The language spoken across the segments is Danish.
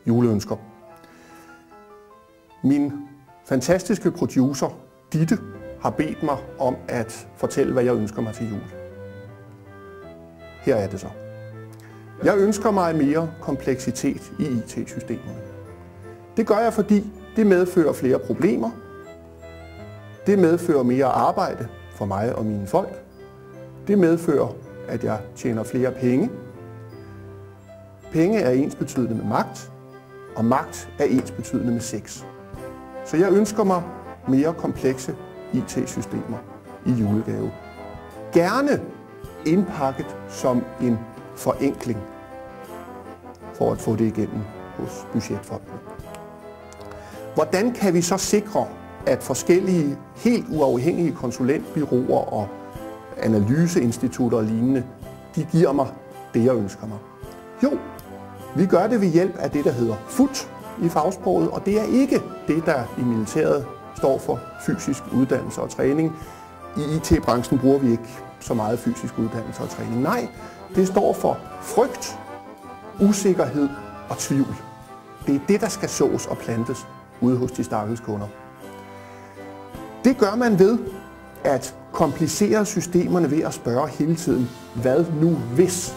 juleønsker. Min fantastiske producer, Ditte, har bedt mig om at fortælle, hvad jeg ønsker mig til jul. Her er det så. Jeg ønsker mig mere kompleksitet i IT-systemerne. Det gør jeg, fordi det medfører flere problemer. Det medfører mere arbejde for mig og mine folk. Det medfører, at jeg tjener flere penge. Penge er ensbetydende med magt, og magt er ensbetydende med sex. Så jeg ønsker mig mere komplekse IT-systemer i julegave. Gerne indpakket som en forenkling for at få det igennem hos budgetfonden. Hvordan kan vi så sikre, at forskellige helt uafhængige konsulentbureauer og analyseinstitutter og lignende, de giver mig det, jeg ønsker mig? Jo, vi gør det ved hjælp af det, der hedder FUT i fagsproget, og det er ikke det, der i militæret står for fysisk uddannelse og træning. I IT-branchen bruger vi ikke så meget fysisk uddannelse og træning. Nej, det står for frygt, usikkerhed og tvivl. Det er det, der skal sås og plantes ude hos de stakkels kunder. Det gør man ved at komplicere systemerne ved at spørge hele tiden, hvad nu hvis?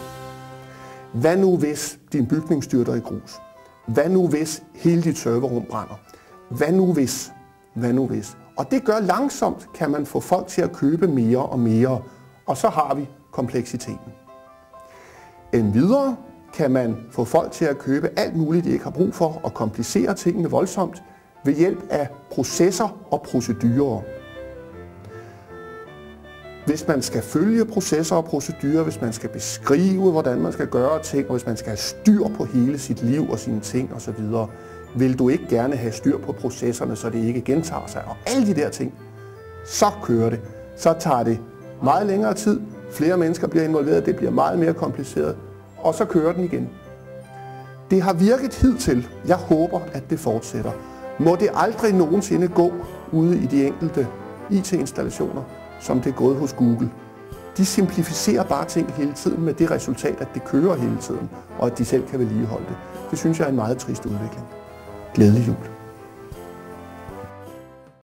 Hvad nu hvis din bygning styrter i grus? Hvad nu hvis hele dit serverrum brænder? Hvad nu hvis? Hvad nu hvis? Og det gør langsomt, kan man få folk til at købe mere og mere, og så har vi kompleksiteten. Endvidere kan man få folk til at købe alt muligt, de ikke har brug for, og komplicere tingene voldsomt ved hjælp af processer og procedurer. Hvis man skal følge processer og procedurer, hvis man skal beskrive, hvordan man skal gøre ting, og hvis man skal have styr på hele sit liv og sine ting osv., vil du ikke gerne have styr på processerne, så det ikke gentager sig. Og alle de der ting, så kører det. Så tager det meget længere tid, flere mennesker bliver involveret, det bliver meget mere kompliceret, og så kører den igen. Det har virket hidtil. Jeg håber, at det fortsætter. Må det aldrig nogensinde gå ude i de enkelte IT-installationer, som det er gået hos Google. De simplificerer bare ting hele tiden med det resultat, at det kører hele tiden, og at de selv kan vedligeholde det. Det synes jeg er en meget trist udvikling. Glædelig jul.